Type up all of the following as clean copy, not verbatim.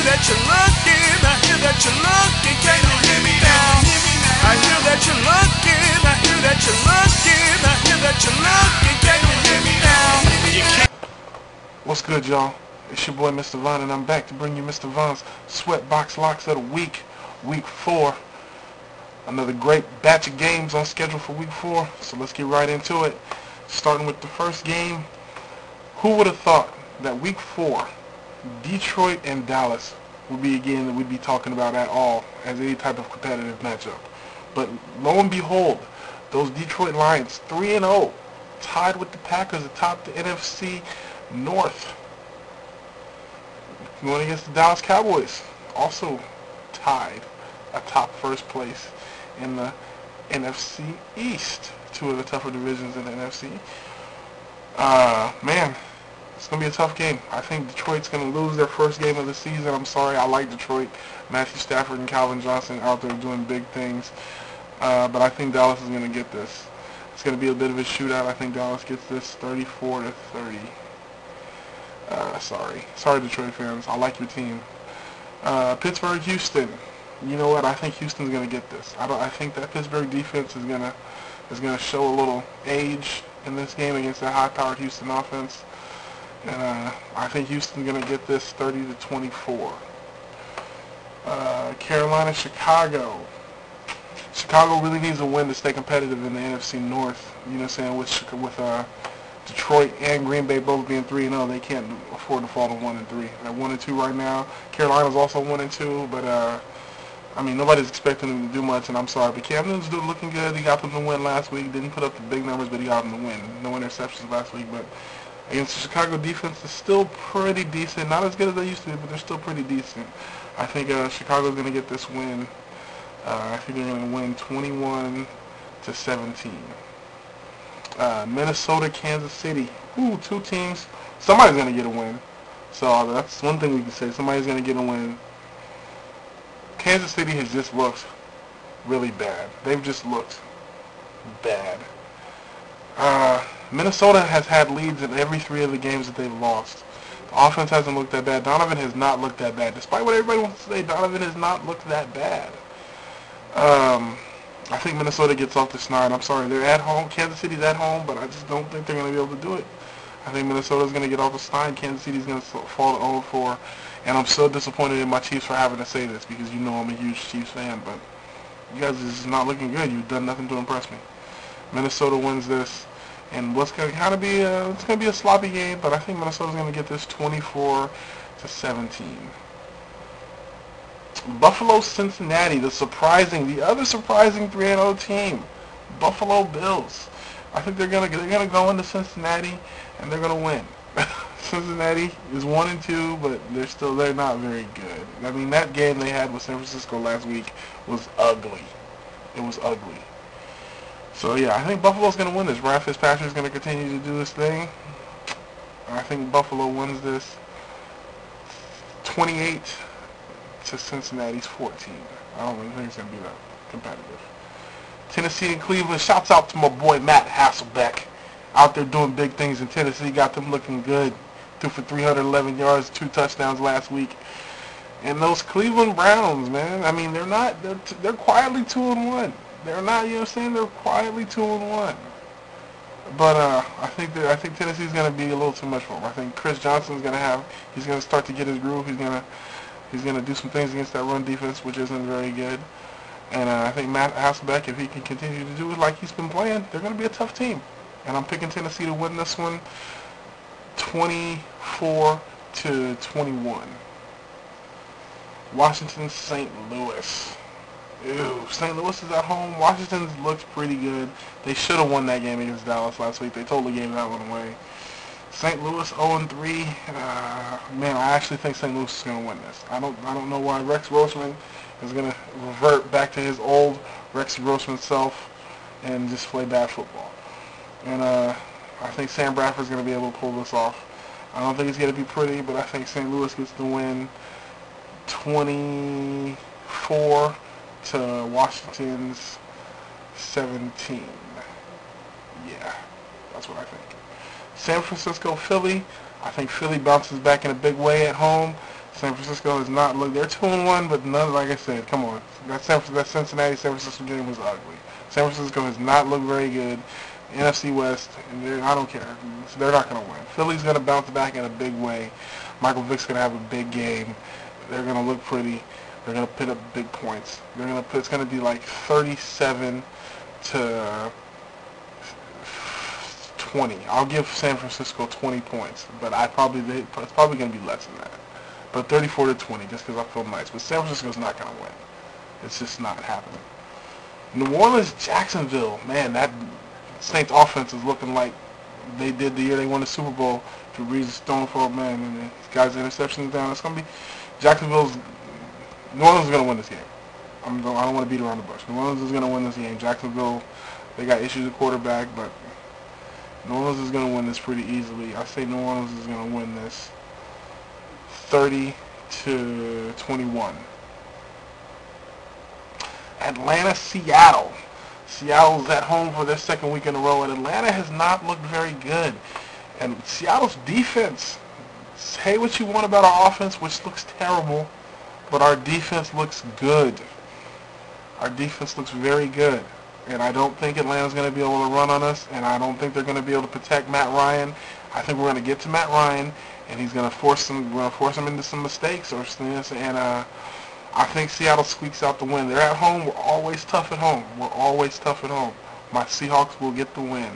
that you're looking, I hear that you're looking, can you hear me now? I hear that you're looking, I hear that you're looking, I hear that you're looking, can you hear me now? You can't. What's good, y'all? It's your boy Mr. Von, and I'm back to bring you Mr. Von's Sweatbox Locks of the Week, Week 4. Another great batch of games on schedule for Week 4, so let's get right into it. Starting with the first game, who would have thought that Week 4, Detroit and Dallas would be a game that we'd be talking about at all as any type of competitive matchup. But lo and behold, those Detroit Lions, 3-0, tied with the Packers atop the NFC North. Going against the Dallas Cowboys, also tied atop first place in the NFC East, two of the tougher divisions in the NFC. Man, it's going to be a tough game. I think Detroit's going to lose their first game of the season. I'm sorry, I like Detroit. Matthew Stafford and Calvin Johnson out there doing big things. But I think Dallas is going to get this. It's going to be a bit of a shootout. I think Dallas gets this 34-30. Sorry Detroit fans. I like your team. Pittsburgh, Houston. You know what? I think Houston's going to get this. I think that Pittsburgh defense is going to show a little age in this game against that high-powered Houston offense. And I think Houston's going to get this 30-24. Carolina, Chicago. Chicago really needs a win to stay competitive in the NFC North. You know what I'm saying? With Detroit and Green Bay both being 3-0, they can't afford to fall to 1-3. They're 1-2 right now. Carolina's also 1-2, but I mean, nobody's expecting them to do much, and I'm sorry, but Cam Newton's looking good. He got them to win last week. Didn't put up the big numbers, but he got them to win. No interceptions last week, but against the Chicago defense, is still pretty decent. Not as good as they used to be, but they're still pretty decent. I think Chicago's going to get this win. I think they're going to win 21-17. Minnesota, Kansas City. Ooh, two teams. Somebody's going to get a win. So that's one thing we can say. Somebody's going to get a win. Kansas City has just looked really bad. They've just looked bad. Minnesota has had leads in every 3 of the games that they've lost. The offense hasn't looked that bad. Donovan has not looked that bad. Despite what everybody wants to say, Donovan has not looked that bad. I think Minnesota gets off the snide. I'm sorry, they're at home. Kansas City's at home, but I just don't think they're going to be able to do it. I think Minnesota's going to get off the snide. Kansas City's going to fall to 0-4. And I'm so disappointed in my Chiefs for having to say this because you know I'm a huge Chiefs fan, but you guys is just not looking good. You've done nothing to impress me. Minnesota wins this, and what's going to kind of be it's going to be a sloppy game, but I think Minnesota's going to get this 24-17. Buffalo, Cincinnati, the other surprising 3-0 team, Buffalo Bills. I think they're gonna go into Cincinnati and they're gonna win. Cincinnati is 1-2, but they're not very good. I mean, that game they had with San Francisco last week was ugly. It was ugly. So yeah, I think Buffalo's gonna win this. Ryan Fitzpatrick's gonna continue to do his thing. I think Buffalo wins this 28 to Cincinnati's 14. I don't really think it's going to be that competitive. Tennessee and Cleveland. Shouts out to my boy Matt Hasselbeck. Out there doing big things in Tennessee. Got them looking good. Threw for 311 yards, 2 touchdowns last week. And those Cleveland Browns, man. I mean, they're quietly 2-1. They're not, you know what I'm saying? They're quietly 2-1. But I think Tennessee's going to be a little too much for them. I think Chris Johnson's going to start to get his groove. He's going to do some things against that run defense, which isn't very good. And I think Matt Hasselbeck, if he can continue to do it like he's been playing, they're going to be a tough team. And I'm picking Tennessee to win this one 24-21. Washington, St. Louis. Ew, St. Louis is at home. Washington's looked pretty good. They should have won that game against Dallas last week. They totally gave that one away. St. Louis 0-3. Man, I actually think St. Louis is going to win this. I don't know why Rex Grossman is going to revert back to his old Rex Grossman self and just play bad football. And I think Sam Bradford's going to be able to pull this off. I don't think it's going to be pretty, but I think St. Louis gets the win 24 to Washington's 17. Yeah, that's what I think. San Francisco, Philly. I think Philly bounces back in a big way at home. San Francisco has not looked. They're 2-1, but none. Like I said, come on. That Cincinnati San Francisco game was ugly. San Francisco has not looked very good. NFC West, and I don't care. They're not going to win. Philly's going to bounce back in a big way. Michael Vick's going to have a big game. They're going to look pretty. They're going to put up big points. It's going to be like 37 to 20. I'll give San Francisco 20 points, but it's probably going to be less than that. But 34 to 20, just because I feel nice. But San Francisco's not going to win. It's just not happening. New Orleans, Jacksonville, man, that Saints offense is looking like they did the year they won the Super Bowl. Drew Brees is throwing for, man, and the guys' interceptions down. It's going to be New Orleans is going to win this game. I don't want to beat around the bush. New Orleans is going to win this game. Jacksonville, they got issues at quarterback, but New Orleans is going to win this pretty easily. I say New Orleans is going to win this 30 to 21. Atlanta, Seattle. Seattle's at home for their second week in a row, and Atlanta has not looked very good. And Seattle's defense, say what you want about our offense, which looks terrible, but our defense looks good. Our defense looks very good. And I don't think Atlanta's going to be able to run on us, and I don't think they're going to be able to protect Matt Ryan. I think we're going to get to Matt Ryan, and he's going to force him into some mistakes I think Seattle squeaks out the win. They're at home. We're always tough at home. My Seahawks will get the win.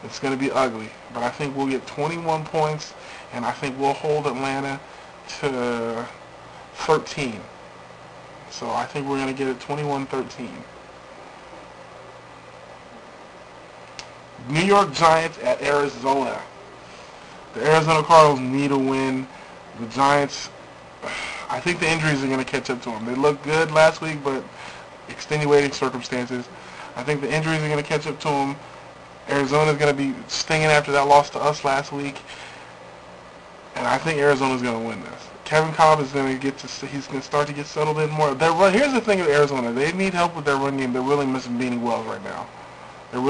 It's going to be ugly, but I think we'll get 21 points, and I think we'll hold Atlanta to 13. So I think we're going to get it 21-13. New York Giants at Arizona. The Arizona Cardinals need a win. The Giants, I think the injuries are going to catch up to them. They looked good last week, but extenuating circumstances. I think the injuries are going to catch up to them. Arizona's going to be stinging after that loss to us last week. And I think Arizona's going to win this. Kevin Cobb is going to he's going to start to get settled in more. Here's the thing with Arizona. They need help with their run game. They're really missing Beanie Wells right now. But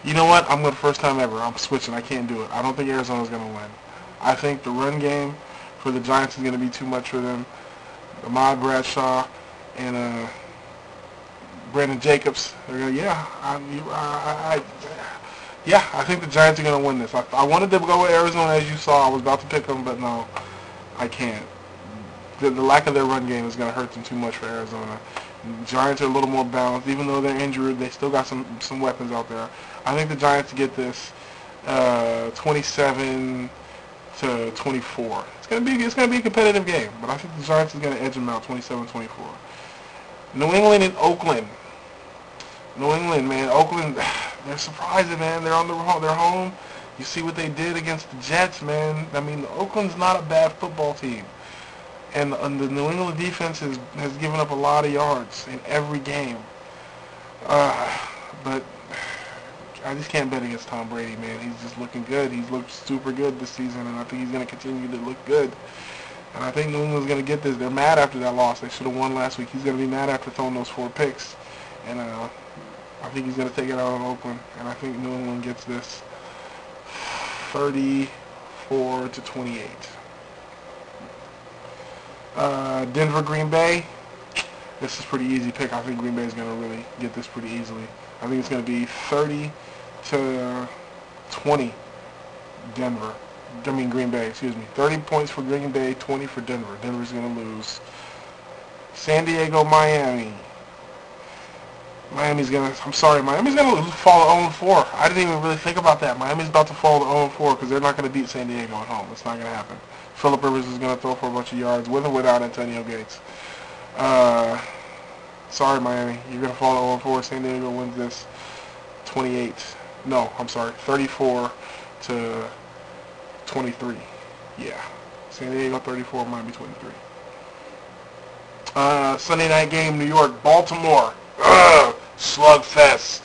you know what? I'm going to first time ever. I'm switching. I can't do it. I don't think Arizona's going to win. I think the run game for the Giants is going to be too much for them. Ahmad Bradshaw and Brandon Jacobs. They're going to, I think the Giants are going to win this. I wanted to go with Arizona, as you saw. I was about to pick them, but no, I can't. The lack of their run game is going to hurt them too much for Arizona. The Giants are a little more balanced. Even though they're injured, they still got some weapons out there. I think the Giants get this 27 to 24. It's going to be a competitive game, but I think the Giants is going to edge them out 27-24. New England and Oakland. New England, man. Oakland, they're surprising, man. They're home. You see what they did against the Jets, man. I mean, Oakland's not a bad football team. And the New England defense has given up a lot of yards in every game. But I just can't bet against Tom Brady, man. He's just looking good. He's looked super good this season, and I think he's going to continue to look good. And I think New England's going to get this. They're mad after that loss. They should have won last week. He's going to be mad after throwing those 4 picks. And I think he's going to take it out on Oakland. And I think New England gets this 34 to 28. Denver, Green Bay. This is a pretty easy pick. I think Green Bay is going to really get this pretty easily. I think it's going to be 30 to 20 Green Bay, excuse me. 30 points for Green Bay, 20 for Denver. Denver's going to lose. San Diego, Miami. Miami's going to fall to 0-4. I didn't even really think about that. Miami's about to fall to 0-4 because they're not going to beat San Diego at home. It's not going to happen. Phillip Rivers is going to throw for a bunch of yards with or without Antonio Gates. Sorry, Miami. You're going to fall to 0-4. San Diego wins this 34 to 23. Yeah. San Diego 34, Miami 23. Sunday night game, New York, Baltimore. Slugfest.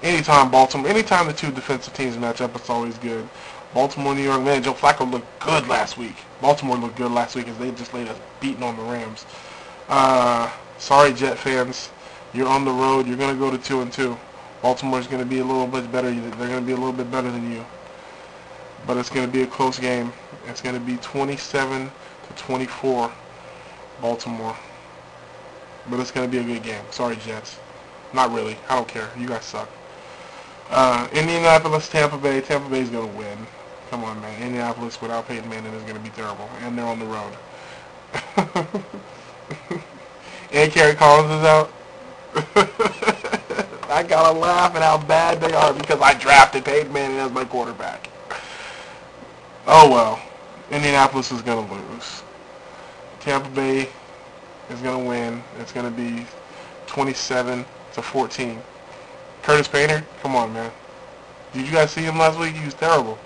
Anytime the two defensive teams match up, it's always good. Baltimore, New York, man, Joe Flacco looked good last week. Baltimore looked good last week as they just laid us beating on the Rams. Sorry, Jet fans. You're on the road. You're going to go to 2-2. Baltimore's going to be a little bit better. They're going to be a little bit better than you. But it's going to be a close game. It's going to be 27-24, Baltimore. But it's going to be a good game. Sorry, Jets. Not really. I don't care. You guys suck. Indianapolis, Tampa Bay. Tampa Bay's going to win. Come on, man. Indianapolis without Peyton Manning is going to be terrible. And they're on the road. And Kerry Collins is out. I gotta laugh at how bad they are because I drafted Peyton Manning as my quarterback. Oh well. Indianapolis is going to lose. Tampa Bay is going to win. It's going to be 27-14. Curtis Painter, come on, man. Did you guys see him last week? He was terrible.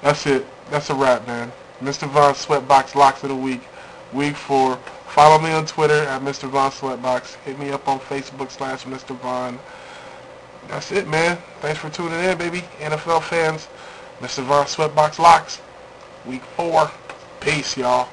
That's it. That's a wrap, man. Mr. Von Sweatbox Locks of the Week. Week 4. Follow me on Twitter at Mr. Von Sweatbox. Hit me up on Facebook /Mr. Von. That's it, man. Thanks for tuning in, baby. NFL fans. Mr. Von Sweatbox Locks. Week 4. Peace, y'all.